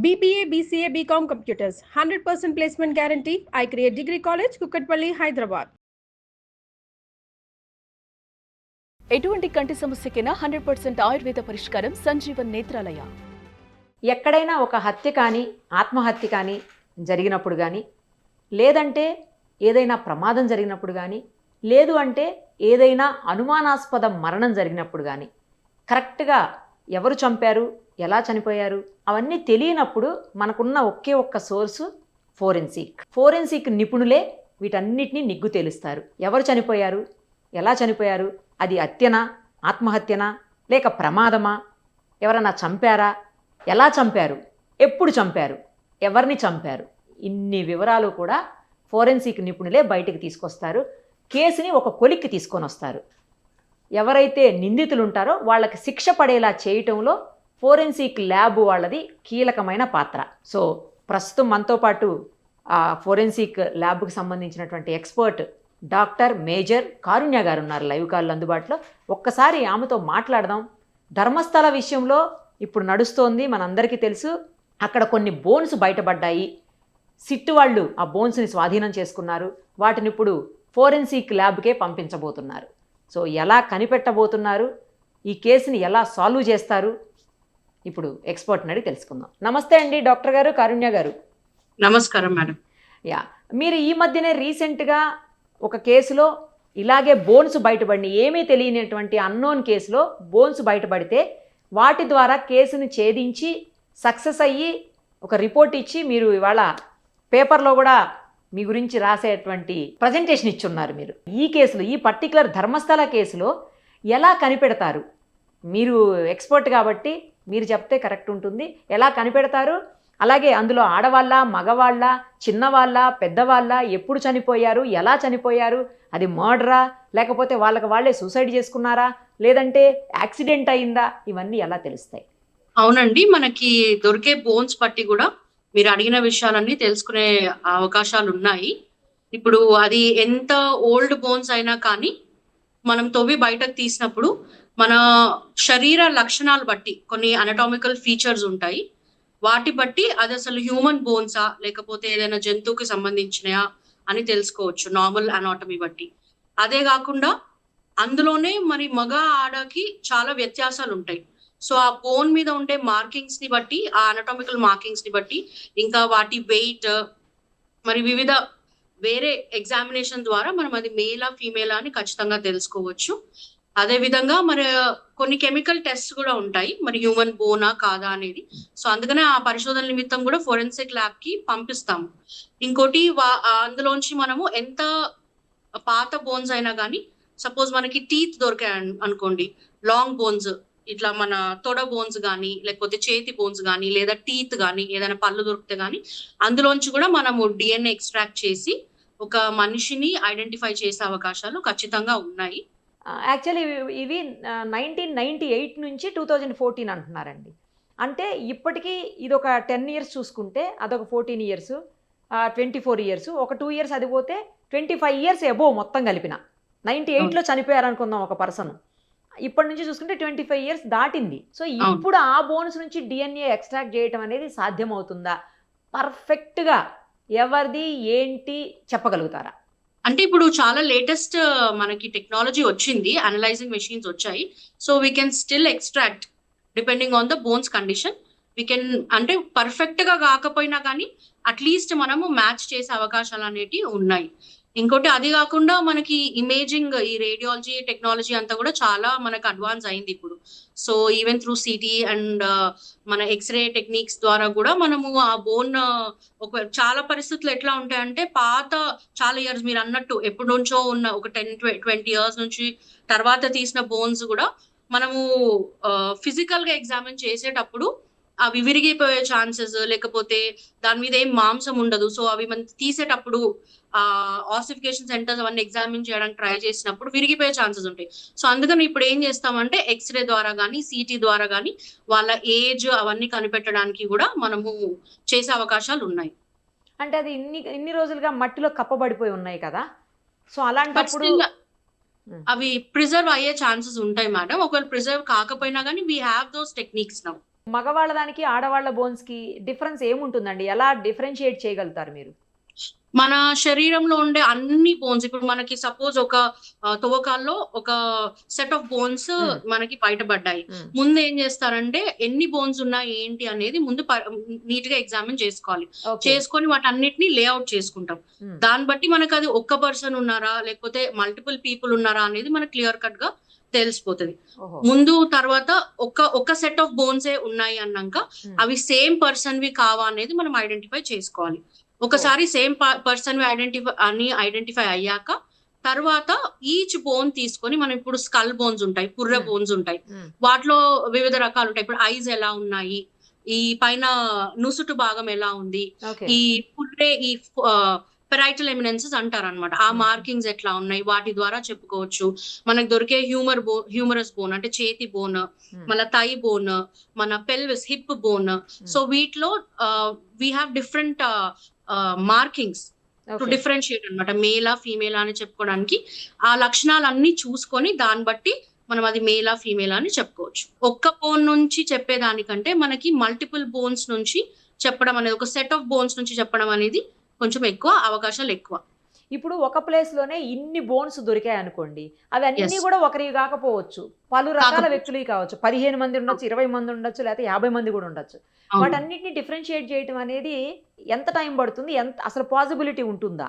BBA, BCA, BCom Computers, 100% placement guarantee. I create Degree College, Kukatpalli, Hyderabad. ఎటువంటి కంటి సమస్యకైనా 100% ఆయుర్వేద పరిష్కారం సంజీవన్ నేత్రాలయ. ఎక్కడైనా ఒక హత్య కానీ ఆత్మహత్య కానీ జరిగినప్పుడు కానీ, లేదంటే ఏదైనా ప్రమాదం జరిగినప్పుడు కానీ, లేదు అంటే ఏదైనా అనుమానాస్పద మరణం జరిగినప్పుడు కానీ, కరెక్ట్గా ఎవరు చంపారు, ఎలా చనిపోయారు అవన్నీ తెలియనప్పుడు మనకున్న ఒకే ఒక్క సోర్సు ఫోరెన్సిక్ నిపుణులే వీటన్నిటినీ నిగ్గు తేలుస్తారు. ఎవరు చనిపోయారు, ఎలా చనిపోయారు, అది హత్యనా, ఆత్మహత్యనా, లేక ప్రమాదమా, ఎవరన్నా చంపారా, ఎలా చంపారు, ఎప్పుడు చంపారు, ఎవరిని చంపారు, ఇన్ని వివరాలు కూడా ఫోరెన్సిక్ నిపుణులే బయటికి తీసుకొస్తారు. కేసుని ఒక కొలిక్కి తీసుకొని వస్తారు. ఎవరైతే నిందితులు ఉంటారో వాళ్ళకి శిక్ష పడేలా చేయటంలో ఫోరెన్సిక్ ల్యాబ్ వాళ్ళది కీలకమైన పాత్ర. సో ప్రస్తుతం మనతో పాటు ఆ ఫోరెన్సిక్ ల్యాబ్కి సంబంధించినటువంటి ఎక్స్పర్ట్ డాక్టర్ మేజర్ కారుణ్య గారు ఉన్నారు లైవ్ కాల్లో అందుబాటులో. ఒక్కసారి ఆమెతో మాట్లాడదాం. ధర్మస్థల విషయంలో ఇప్పుడు నడుస్తోంది, మనందరికీ తెలుసు. అక్కడ కొన్ని బోన్స్ బయటపడ్డాయి. సిట్ వాళ్ళు ఆ బోన్స్ని స్వాధీనం చేసుకున్నారు. వాటిని ఇప్పుడు ఫోరెన్సిక్ ల్యాబ్కే పంపించబోతున్నారు. సో ఎలా కనిపెట్టబోతున్నారు, ఈ కేసుని ఎలా సాల్వ్ చేస్తారు, ఇప్పుడు ఎక్స్పర్ట్ని అడిగి తెలుసుకుందాం. నమస్తే అండి డాక్టర్ గారు, కారుణ్య గారు. నమస్కారం మేడం. మీరు ఈ మధ్యనే రీసెంట్గా ఒక కేసులో ఇలాగే బోన్స్ బయటపడి, ఏమీ తెలియనటువంటి అన్నోన్ కేసులో బోన్స్ బయటపడితే వాటి ద్వారా కేసుని ఛేదించి సక్సెస్ అయ్యి ఒక రిపోర్ట్ ఇచ్చి మీరు ఇవాళ పేపర్లో కూడా మీ గురించి రాసేటువంటి ప్రజెంటేషన్ ఇచ్చున్నారు. మీరు ఈ కేసులో, ఈ పర్టికులర్ ధర్మస్థల కేసులో ఎలా కనిపెడతారు? మీరు ఎక్స్పర్ట్ కాబట్టి మీరు చెప్తే కరెక్ట్ ఉంటుంది. ఎలా కనిపెడతారు? అలాగే అందులో ఆడవాళ్ళ, మగవాళ్ళ, చిన్నవాళ్ళ, పెద్దవాళ్ళ, ఎప్పుడు చనిపోయారు, ఎలా చనిపోయారు, అది మర్డరా, లేకపోతే వాళ్ళే సూసైడ్ చేసుకున్నారా, లేదంటే యాక్సిడెంట్ అయిందా, ఇవన్నీ ఎలా తెలుస్తాయి? అవునండి, మనకి దొరికే బోన్స్ పట్టి కూడా మీరు అడిగిన విషయాలన్నీ తెలుసుకునే అవకాశాలు ఉన్నాయి. ఇప్పుడు అది ఎంత ఓల్డ్ బోన్స్ అయినా కానీ మనం తవ్వి బయటకు తీసినప్పుడు మన శరీర లక్షణాలు బట్టి కొన్ని అనటామికల్ ఫీచర్స్ ఉంటాయి. వాటి బట్టి అది అసలు హ్యూమన్ బోన్సా లేకపోతే ఏదైనా జంతువుకి సంబంధించినయా అని తెలుసుకోవచ్చు, నార్మల్ అనాటమీ బట్టి. అదే కాకుండా అందులోనే మరి మగ ఆడకి చాలా వ్యత్యాసాలు ఉంటాయి. సో ఆ బోన్ మీద ఉండే మార్కింగ్స్ ని బట్టి, ఆ అనటామికల్ మార్కింగ్స్ ని బట్టి, ఇంకా వాటి వెయిట్, మరి వివిధ వేరే ఎగ్జామినేషన్ ద్వారా మనం అది మేలా ఫీమేలా అని ఖచ్చితంగా తెలుసుకోవచ్చు. అదే విధంగా మరి కొన్ని కెమికల్ టెస్ట్ కూడా ఉంటాయి, మరి హ్యూమన్ బోనా కాదా అనేది. సో అందుకనే ఆ పరిశోధన నిమిత్తం కూడా ఫోరెన్సిక్ ల్యాబ్ కి పంపిస్తాము. ఇంకోటి అందులోంచి మనము ఎంత పాత బోన్స్ అయినా కానీ, సపోజ్ మనకి టీత్ దొరికాయి అనుకోండి, లాంగ్ బోన్స్, ఇట్లా మన తొడ బోన్స్ కానీ, లేకపోతే చేతి బోన్స్ కానీ, లేదా టీత్ కానీ, ఏదైనా పళ్ళు దొరికితే కానీ అందులోంచి కూడా మనము డిఎన్ఏ ఎక్స్ట్రాక్ట్ చేసి ఒక మనిషిని ఐడెంటిఫై చేసే అవకాశాలు ఖచ్చితంగా ఉన్నాయి. యాక్చువల్లీ ఇవి 1998 నుంచి 2014 అంటున్నారండి. అంటే ఇప్పటికీ ఇది ఒక 10 ఇయర్స్ చూసుకుంటే, అదొక 14 ఇయర్స్, 24 ఇయర్స్, ఒక 2 ఇయర్స్ అది పోతే 25 ఇయర్స్ అబోవ్ మొత్తం కలిపిన. 98లో చనిపోయారు అనుకుందాం ఒక పర్సన్, ఇప్పటి నుంచి చూసుకుంటే 25 ఇయర్స్ దాటింది. సో ఇప్పుడు ఆ బోన్స్ నుంచి డిఎన్ఏ ఎక్స్ట్రాక్ట్ చేయటం అనేది సాధ్యమవుతుందా? పర్ఫెక్ట్గా ఎవరిది ఏంటి చెప్పగలుగుతారా? అంటే ఇప్పుడు చాలా లేటెస్ట్ మనకి టెక్నాలజీ వచ్చింది, అనలైజింగ్ మెషిన్స్ వచ్చాయి. So we can still extract depending on the bones condition. We can, అంటే పర్ఫెక్ట్ గా కాకపోయినా కానీ అట్లీస్ట్ మనము మ్యాచ్ చేసే అవకాశాలు అనేటివి ఉన్నాయి. ఇంకోటి అది కాకుండా మనకి ఇమేజింగ్, ఈ రేడియాలజీ టెక్నాలజీ అంతా కూడా చాలా మనకు అడ్వాన్స్ అయింది ఇప్పుడు. So even through city and మన ఎక్స్రే టెక్నిక్స్ ద్వారా కూడా మనము ఆ బోన్ ఒక చాలా పరిస్థితులు ఎట్లా ఉంటాయంటే, పాత చాలా ఇయర్స్ మీరు అన్నట్టు ఎప్పటి నుంచో ఉన్న ఒక 10-20 ఇయర్స్ నుంచి తర్వాత తీసిన బోన్స్ కూడా మనము ఫిజికల్ గా ఎగ్జామిన్ చేసేటప్పుడు అవి విరిగిపోయే ఛాన్సెస్, లేకపోతే దాని మీద ఏం మాంసం ఉండదు. సో అవి మనం తీసేటప్పుడు ఆసిఫికేషన్ సెంటర్స్ అవన్నీ ఎగ్జామిన్ చేయడానికి ట్రై చేసినప్పుడు విరిగిపోయే ఛాన్సెస్ ఉంటాయి. సో అందుకని ఇప్పుడు ఏం చేస్తామంటే ఎక్స్రే ద్వారా కానీ, సిటీ ద్వారా కానీ వాళ్ళ ఏజ్ అవన్నీ కనిపెట్టడానికి కూడా మనము చేసే అవకాశాలు ఉన్నాయి. అంటే అది ఇన్ని రోజులుగా మట్టిలో కప్పబడిపోయి ఉన్నాయి కదా, సో అలాంటప్పుడు అవి ప్రిజర్వ్ అయ్యే ఛాన్సెస్ ఉంటాయి మేడం. ఒకవేళ ప్రిజర్వ్ కాకపోయినా కానీ we have those techniques now. మగవాళ్ళ దానికి ఆడవాళ్ళ బోన్స్కి డిఫరెన్స్ ఏముంటుందండి? ఎలా డిఫరెన్షియేట్ చేయగలుగుతారు మీరు? మన శరీరంలో ఉండే అన్ని బోన్స్, ఇప్పుడు మనకి సపోజ్ ఒక తవ్వకాల్లో ఒక సెట్ ఆఫ్ బోన్స్ మనకి బయటపడ్డాయి. ముందు ఏం చేస్తారంటే ఎన్ని బోన్స్ ఉన్నాయి ఏంటి అనేది ముందు నీట్ గా ఎగ్జామిన్ చేసుకోవాలి. చేసుకొని వాటన్నిటిని లేఅవుట్ చేసుకుంటాం. దాన్ని బట్టి మనకు అది ఒక్క పర్సన్ ఉన్నారా లేకపోతే మల్టిపుల్ పీపుల్ ఉన్నారా అనేది మనకు క్లియర్ కట్ గా తెలిసిపోతుంది. ముందు తర్వాత ఒక సెట్ ఆఫ్ బోన్సే ఉన్నాయి అన్నాక అవి సేమ్ పర్సన్ వి కావా అనేది మనం ఐడెంటిఫై చేసుకోవాలి. ఒకసారి సేమ్ పర్సన్ ఐడెంటిఫై అయ్యాక తర్వాత ఈచ్ బోన్ తీసుకొని, మనం ఇప్పుడు స్కల్ బోన్స్ ఉంటాయి, పుర్రె బోన్స్ ఉంటాయి, వాటిలో వివిధ రకాలు ఉంటాయి. ఇప్పుడు ఐస్ ఎలా ఉన్నాయి, ఈ పైన నుసుటు భాగం ఎలా ఉంది, ఈ పుర్రె ఈ పెరైటల్ ఎమినెన్సెస్ అంటారు అనమాట, ఆ మార్కింగ్స్ ఎట్లా ఉన్నాయి, వాటి ద్వారా చెప్పుకోవచ్చు. మనకు దొరికే హ్యూమరస్ బోన్ అంటే చేతి బోన్, మన థై బోన్, మన పెల్విస్ హిప్ బోన్. సో వీటిలో we have different markings to differentiate అనమాట, మేలా ఫీమేలా అని చెప్పుకోవడానికి. ఆ లక్షణాలన్నీ చూసుకొని దాన్ని బట్టి మనం అది మేలా ఫీమేలా అని చెప్పుకోవచ్చు. ఒక్క బోన్ నుంచి చెప్పేదానికంటే మనకి మల్టిపుల్ బోన్స్ నుంచి చెప్పడం అనేది, ఒక సెట్ ఆఫ్ బోన్స్ నుంచి చెప్పడం అనేది కొంచెం ఎక్కువ అవకాశాలు ఎక్కువ. ఇప్పుడు ఒక ప్లేస్ లోనే ఇన్ని బోన్స్ దొరికాయి అనుకోండి, అవి అన్ని కూడా ఒకరివి కాకపోవచ్చు, పలు రకాల వ్యక్తులవి కావచ్చు. 15 మంది ఉండొచ్చు, 20 మంది ఉండొచ్చు, లేకపోతే 50 మంది కూడా ఉండొచ్చు. వాటన్నిటిని డిఫరెన్షియేట్ చేయడం అనేది ఎంత టైం పడుతుంది? ఎంత అసలు పాసిబిలిటీ ఉంటుందా?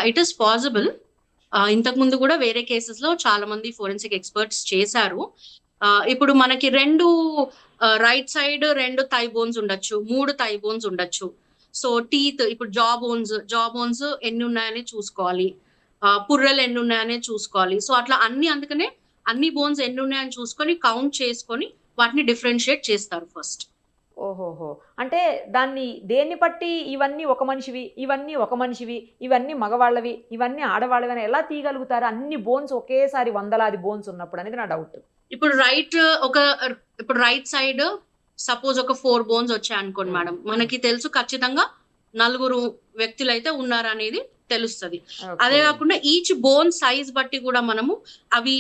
It is possible. ఇంతకు ముందు కూడా వేరే కేసెస్ లో చాలా మంది ఫోరెన్సిక్ ఎక్స్పర్ట్స్ చేశారు. ఇప్పుడు మనకి 2 రైట్ సైడ్ 2 థై బోన్స్ ఉండొచ్చు, 3 థై బోన్స్ ఉండొచ్చు. సో టీత్, ఇప్పుడు జా బోన్స్ ఎన్ని ఉన్నాయని చూసుకోవాలి, పుర్రెలు ఎన్ని ఉన్నాయని చూసుకోవాలి. సో అట్లా అందుకనే అన్ని బోన్స్ ఎన్ని ఉన్నాయని చూసుకొని కౌంట్ చేసుకొని వాటిని డిఫరెన్షియేట్ చేస్తారు ఫస్ట్. ఓహోహో, అంటే దాన్ని దేన్ని బట్టి ఇవన్నీ ఒక మనిషివి, ఇవన్నీ ఒక మనిషివి, ఇవన్నీ మగవాళ్ళవి, ఇవన్నీ ఆడవాళ్ళవి అని ఎలా తీయగలుగుతారు? అన్ని బోన్స్ ఒకేసారి వందలాది బోన్స్ ఉన్నప్పుడు అనేది నా డౌట్. ఇప్పుడు రైట్ సైడ్ సపోజ్ ఒక 4 బోన్స్ వచ్చాయి అనుకోండి మేడం, మనకి తెలుసు ఖచ్చితంగా 4 వ్యక్తులు అయితే ఉన్నారనేది తెలుస్తుంది. అదే కాకుండా ఈచ్ బోన్ సైజ్ బట్టి కూడా మనము అవి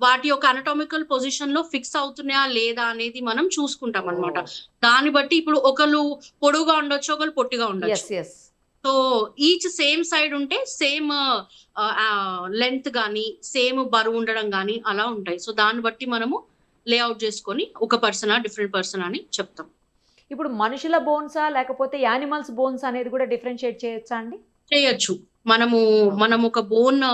వాటి యొక్క అనటామికల్ పొజిషన్ లో ఫిక్స్ అవుతున్నాయా లేదా అనేది మనం చూసుకుంటాం అనమాట. దాన్ని బట్టి ఇప్పుడు ఒకళ్ళు పొడుగా ఉండొచ్చు, ఒకళ్ళు పొట్టిగా ఉండొచ్చు. సో ఈచ్ సేమ్ సైడ్ ఉంటే సేమ్ లెంత్ గానీ సేమ్ బరువు ఉండడం గానీ అలా ఉంటాయి. సో దాన్ని బట్టి మనము లేఅవుట్ చేసుకొని ఒక పర్సనా డిఫరెంట్ పర్సన్ అని చెప్తాం. ఇప్పుడు మనుషుల బోన్సా లేకపోతే యానిమల్స్ బోన్స్ అనేది కూడా డిఫరెన్షియేట్ చేయొచ్చా అండి? చేయొచ్చు. మనం ఒక బోన్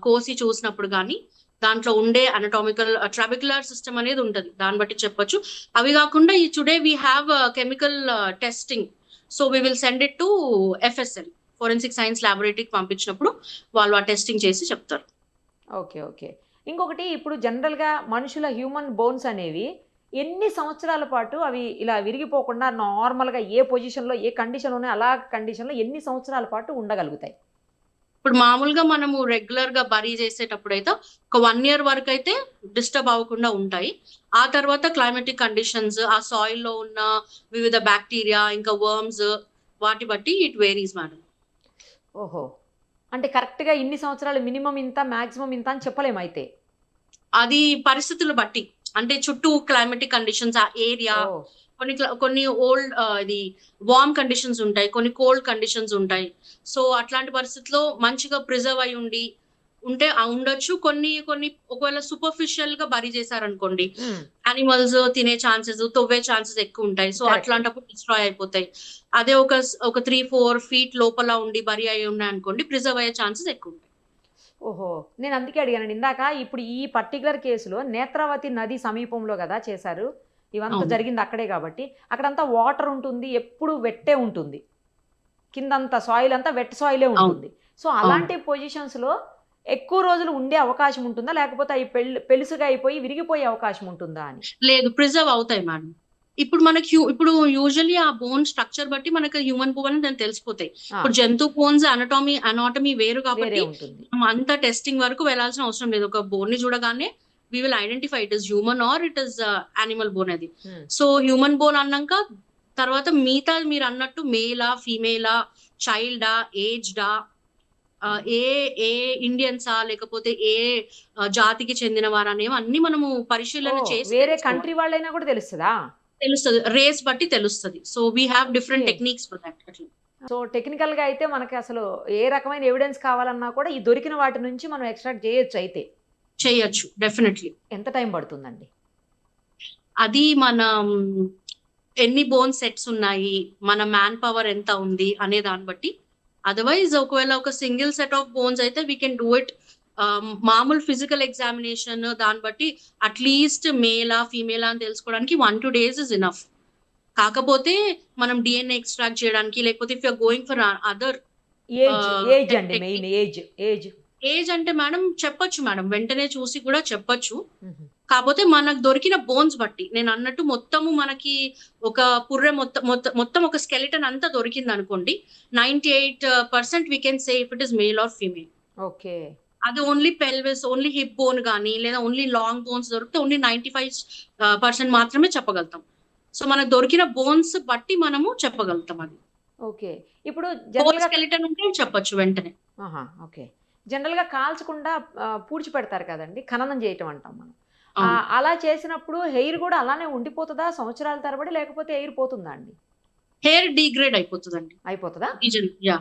కోసి చూసినప్పుడు కానీ దాంట్లో ఉండే అనటామికల్ ట్రాబిక్యులర్ సిస్టమ్ అనేది ఉంటది, దాన్ని బట్టి చెప్పొచ్చు. అవి కాకుండా ఈ today we have chemical testing. So we will send it to FSL, forensic science ల్యాబొరేటరీకి పంపించినప్పుడు వాళ్ళు ఆ టెస్టింగ్ చేసి చెప్తారు. ఓకే. ఇంకొకటి, ఇప్పుడు జనరల్గా మనుషుల హ్యూమన్ బోన్స్ అనేవి ఎన్ని సంవత్సరాల పాటు అవి ఇలా విరిగిపోకుండా నార్మల్గా ఏ పొజిషన్లో ఏ కండిషన్ ఉన్నాయి అలా కండిషన్లో ఎన్ని సంవత్సరాల పాటు ఉండగలుగుతాయి? ఇప్పుడు మామూలుగా మనము రెగ్యులర్ గా బరీ చేసేటప్పుడు అయితే ఒక 1 year వరకు అయితే డిస్టర్బ్ అవ్వకుండా ఉంటాయి. ఆ తర్వాత క్లైమాటిక్ కండిషన్స్, ఆ సాయిల్ లో ఉన్న వివిధ బ్యాక్టీరియా ఇంకా వర్మ్స్ వాటి బట్టి ఇట్ వేరీస్ మేడం. ఓహో, అంటే కరెక్ట్గా ఇన్ని సంవత్సరాలు మినిమం ఇంత మాక్సిమం ఇంత అని చెప్పలేము అయితే? అది పరిస్థితులు బట్టి, అంటే చుట్టూ క్లైమాటిక్ కండిషన్స్, ఆ ఏరియా, కొన్ని ఓల్డ్ ఇది వార్మ్ కండిషన్స్ ఉంటాయి, కొన్ని కోల్డ్ కండిషన్స్ ఉంటాయి. సో అట్లాంటి పరిస్థితుల్లో మంచిగా ప్రిజర్వ్ అయి ఉంటే ఉండొచ్చు. కొన్ని ఒకవేళ సూపర్ఫిషియల్ గా బరీ చేశారనుకోండి, యానిమల్స్ తినే ఛాన్సెస్, తవ్వే ఛాన్సెస్ ఎక్కువ ఉంటాయి. సో అట్లాంటప్పుడు డిస్ట్రాయ్ అయిపోతాయి. అదే ఒక 3-4 feet లోపల ఉండి బరీ అయి ఉన్నాయి అనుకోండి, ప్రిజర్వ్ అయ్యే ఛాన్సెస్ ఎక్కువ ఉంటాయి. ఓహో, నేను అందుకే అడిగానండి ఇందాక. ఇప్పుడు ఈ పర్టికులర్ కేసులో నేత్రావతి నది సమీపంలో కదా చేశారు, ఇవంతా జరిగింది అక్కడే కాబట్టి అక్కడంతా వాటర్ ఉంటుంది, ఎప్పుడు వెట్టే ఉంటుంది, కిందంతా సాయిల్ అంతా వెట్ సాయిలే ఉంటుంది. సో అలాంటి పొజిషన్స్లో ఎక్కువ రోజులు ఉండే అవకాశం ఉంటుందా, లేకపోతే అవి పెలుసుగా అయిపోయి విరిగిపోయే అవకాశం ఉంటుందా అని? లేదు, ప్రిజర్వ్ అవుతాయి మేడం. ఇప్పుడు యూజువల్లీ ఆ బోన్ స్ట్రక్చర్ బట్టి మనకి హ్యూమన్ బోన్ అని తెలిసిపోతాయి. ఇప్పుడు జంతు బోన్స్ అనాటమీ వేరు కాబట్టి అంత టెస్టింగ్ వరకు వెళ్లాల్సిన అవసరం లేదు. ఒక బోన్ ని చూడగానే we will identify it is human or it is animal bone అది. సో హ్యూమన్ బోన్ అన్నాక తర్వాత మిగతా మీరు అన్నట్టు మేలా ఫీమేలా, చైల్డా, ఏజ్డా, ఏ ఏ ఇండియన్సా లేకపోతే ఏ జాతికి చెందిన వారు అనేవి అన్ని మనము పరిశీలన చేసి వేరే కంట్రీ వాళ్ళైనా కూడా తెలుస్తుందా? తెలుస్తుంది, రేస్ బట్టి తెలుస్తుంది. So we have different Okay. Techniques for that. అట్లా సో టెక్నికల్గా అయితే మనకి అసలు ఏ రకమైన ఎవిడెన్స్ కావాలన్నా కూడా ఈ దొరికిన వాటి నుంచి మనం ఎక్స్ట్రాక్ట్ చేయొచ్చు. అయితే చేయొచ్చు డెఫినెట్లీ. ఎంత టైం పడుతుందండి? అది మనం ఎన్ని బోన్ సెట్స్ ఉన్నాయి, మన మ్యాన్ పవర్ ఎంత ఉంది అనే దాన్ని బట్టి. అదర్వైజ్ ఒకవేళ ఒక సింగిల్ సెట్ ఆఫ్ బోన్స్ అయితే వీ కెన్ డూ ఇట్. మామూలు ఫిజికల్ ఎగ్జామినేషన్ దాన్ని బట్టి అట్లీస్ట్ మేలా ఫీమేలా అని తెలుసుకోవడానికి 1-2 days ఇస్ ఇనఫ్. కాకపోతే మనం డిఎన్ఏ ఎక్స్ట్రాక్ట్ చేయడానికి లేకపోతే if you are going for other age అండి, మెయిన్ ఏజ్ అంటే మేడం చెప్పొచ్చు మేడం, వెంటనే చూసి కూడా చెప్పొచ్చు. కాకపోతే మనకు దొరికిన బోన్స్ బట్టి నేను అన్నట్టు మొత్తము మనకి ఒక పుర్రె మొత్తం ఒక స్కెలిటన్ అంతా దొరికింది అనుకోండి, 98% we can say if it is male or female. Okay. అది only pelvis, only hip bone కానీ లేదా ఓన్లీ లాంగ్ బోన్స్ దొరికితే ఓన్లీ 95% మాత్రమే చెప్పగలుగుతాం. సో మనకు దొరికిన బోన్స్ బట్టి మనము చెప్పగలుగుతాం. అది ఓకే. ఇప్పుడు స్కెలిటన్ ఉంటే చెప్పొచ్చు వెంటనే. ఓకే. జనరల్గా కాల్చకుండా పూడ్చి పెడతారు కదండి, ఖననం చేయటం అంటాం మనం. అవును. అలా చేసినప్పుడు హెయిర్ కూడా అలానే ఉండిపోతుందా సంవత్సరాల తరబడి, లేకపోతే హెయిర్ పోతుందా అండి? హెయిర్ డిగ్రేడ్ అయిపోతుందండి. అయిపోతుందా? యా.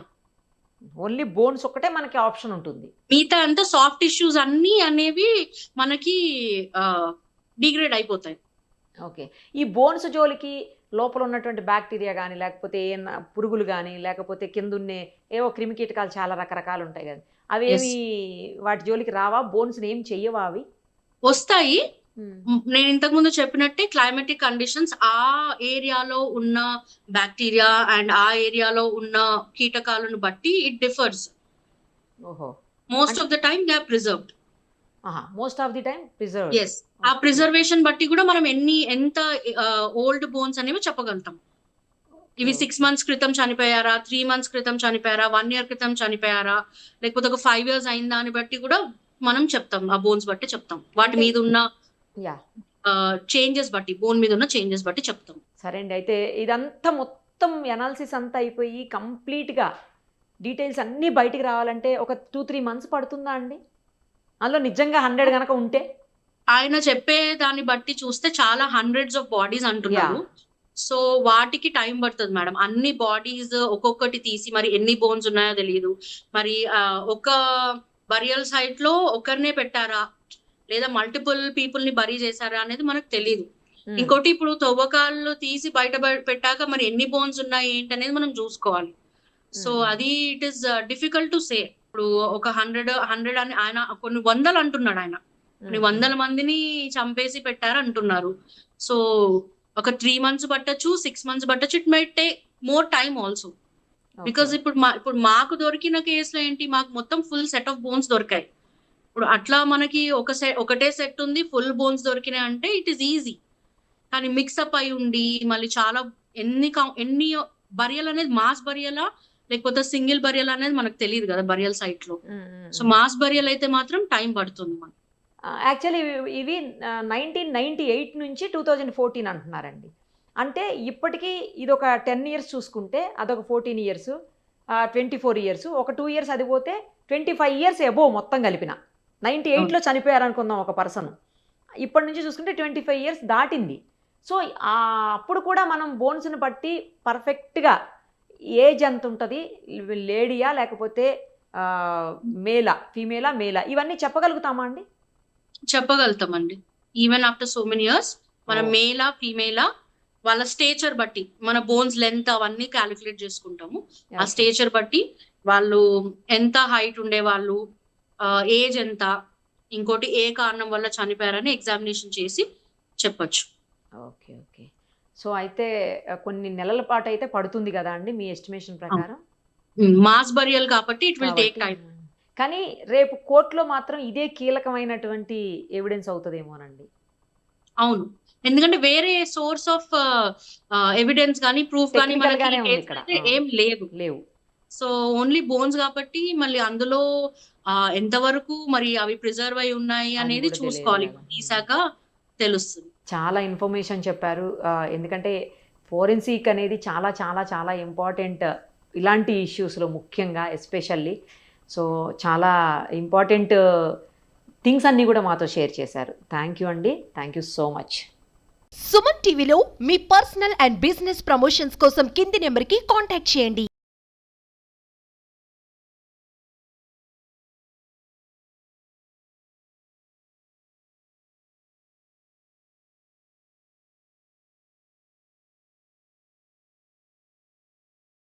ఓన్లీ బోన్స్ ఒక్కటే మనకి ఆప్షన్ ఉంటుంది. మిగతా అంతా సాఫ్ట్ టిష్యూస్ అన్ని అనేవి మనకి డిగ్రేడ్ అయిపోతాయి. ఓకే. ఈ బోన్స్ జోలికి లోపల ఉన్నటువంటి బ్యాక్టీరియా కానీ, లేకపోతే ఏమన్నా పురుగులు కానీ, లేకపోతే కిందున్నే ఏవో క్రిమికీటకాలు చాలా రకరకాలు ఉంటాయి కదా, అవేమి వాటి జోలికి రావా? బోన్స్ని ఏం చెయ్యవా అవి? వస్తాయి. నేను ఇంతకు ముందు చెప్పినట్టే క్లైమాటిక్ కండిషన్స్, ఆ ఏరియాలో ఉన్న బ్యాక్టీరియా అండ్ ఆ ఏరియాలో ఉన్న కీటకాలను బట్టి ఇట్ డిఫర్స్. ఓహో. Most of the time they are preserved. Most of the time preserve. Yes. ఆ ప్రిజర్వేషన్ బట్టి కూడా మనం ఎంత ఓల్డ్ బోన్స్ అనేవి చెప్పగలుగుతాం. ఇవి 6 months క్రితం చనిపోయారా, 3 months క్రితం చనిపోయారా, 1 year క్రితం చనిపోయారా, లేకపోతే ఒక 5 years అయిన దాన్ని బట్టి కూడా మనం చెప్తాం. ఆ బోన్స్ బట్టి చెప్తాం. వాటి మీద ఉన్న చేంజెస్ బట్టి, బోన్ మీద ఉన్న చేంజెస్ బట్టి చెప్తాం. సరే అండి. అయితే ఇదంతా మొత్తం ఎనాలిసిస్ అంతా అయిపోయి కంప్లీట్గా డీటెయిల్స్ అన్నీ బయటికి రావాలంటే ఒక 2-3 months పడుతుందా అండి? అందులో నిజంగా 100 కనుక ఉంటే? ఆయన చెప్పే దాన్ని బట్టి చూస్తే చాలా hundreds of bodies అంటున్నారు. సో వాటికి టైం పడుతుంది మేడం. అన్ని బాడీస్ ఒక్కొక్కటి తీసి మరి ఎన్ని బోన్స్ ఉన్నాయో తెలియదు. మరి ఒక బరియల్ సైట్ లో ఒకరినే పెట్టారా లేదా మల్టిపుల్ పీపుల్ ని బరీ చేశారా అనేది మనకు తెలియదు. ఇంకోటి ఇప్పుడు తవ్వకాలు తీసి బయట పెట్టాక మరి ఎన్ని బోన్స్ ఉన్నాయి ఏంటి అనేది మనం చూసుకోవాలి. సో అది it is difficult to say. ఇప్పుడు ఒక 100 అని ఆయన కొన్ని వందలు అంటున్నాడు. ఆయన కొన్ని 100 మందిని చంపేసి పెట్టారు అంటున్నారు. సో ఒక 3 months పట్టచ్చు, 6 months పట్టచ్చు. It might take more time also. Because ఇప్పుడు మాకు దొరికిన కేసులో ఏంటి, మాకు మొత్తం ఫుల్ సెట్ ఆఫ్ బోన్స్ దొరికాయి. ఇప్పుడు అట్లా మనకి ఒకటే సెట్ ఉంది, ఫుల్ బోన్స్ దొరికినాయి అంటే ఇట్ ఈస్ ఈజీ. కానీ మిక్సప్ అయి ఉండి మళ్ళీ చాలా ఎన్ని బరియల్ అనేది మాస్ బరియలా లేకపోతే సింగిల్ బరియల్ అనేది మనకు తెలియదు కదా బరియల్ సైట్ లో. సో మాస్ బరియల్ అయితే మాత్రం టైం పడుతుంది మనకి. యాక్చువల్లీ ఇవి 1998 నుంచి 2014 అంటున్నారండి. అంటే ఇప్పటికీ ఇది ఒక 10 years చూసుకుంటే అదొక 14 years, 24 years, ఒక 2 years అది పోతే 25 years అబోవ్ మొత్తం కలిపిన. 98లో చనిపోయారు అనుకుందాం ఒక పర్సన్, ఇప్పటి నుంచి చూసుకుంటే 25 years దాటింది. సో అప్పుడు కూడా మనం బోన్స్ని బట్టి పర్ఫెక్ట్గా ఏజ్ ఎంత ఉంటుంది, లేడీయా లేకపోతే మేలా ఫీమేలా మేలా ఇవన్నీ చెప్పగలుగుతామా అండి? చెప్పగలుగుతామండి. Even after so many years మనం మేలా ఫీమేలా వాళ్ళ స్టేచర్ బట్టి మన బోన్స్ లెంత్ అవన్నీ క్యాలిక్యులేట్ చేసుకుంటాము. ఆ స్టేచర్ బట్టి వాళ్ళు ఎంత హైట్ ఉండే వాళ్ళు, ఏజ్ ఎంత, ఇంకోటి ఏ కారణం వల్ల చనిపోయారని ఎగ్జామినేషన్ చేసి చెప్పొచ్చు. Okay okay. సో అయితే కొన్ని నెలల పాటు అయితే పడుతుంది కదా అండి మీ ఎస్టిమేషన్ ప్రకారం? మాస్ బరియల్ కాబట్టి ఇట్ విల్ టేక్ టైం. కానీ రేపు కోర్టులో మాత్రం ఇదే కీలకమైనటువంటి ఎవిడెన్స్ అవుతుందేమోనండి. అవును, ఎందుకంటే వేరే సోర్స్ ఆఫ్ ఎవిడెన్స్ కానీ ప్రూఫ్ కానీ ఏం లేవు. సో ఓన్లీ బోన్స్ కాబట్టి మళ్ళీ అందులో ఎంతవరకు మరి అవి ప్రిజర్వ్ అయి ఉన్నాయి అనేది చూసుకోవాలి, తీసాక తెలుస్తుంది. చాలా ఇన్ఫర్మేషన్ చెప్పారు. ఎందుకంటే ఫోరెన్సిక్ అనేది చాలా చాలా చాలా ఇంపార్టెంట్ ఇలాంటి ఇష్యూస్లో ముఖ్యంగా ఎస్పెషల్లీ. సో చాలా ఇంపార్టెంట్ థింగ్స్ అన్నీ కూడా మాతో షేర్ చేశారు. థ్యాంక్ యూ అండి, thank you so much. Suman టీవీలో మీ పర్సనల్ అండ్ బిజినెస్ ప్రమోషన్స్ కోసం కింది నెంబర్కి కాంటాక్ట్ చేయండి.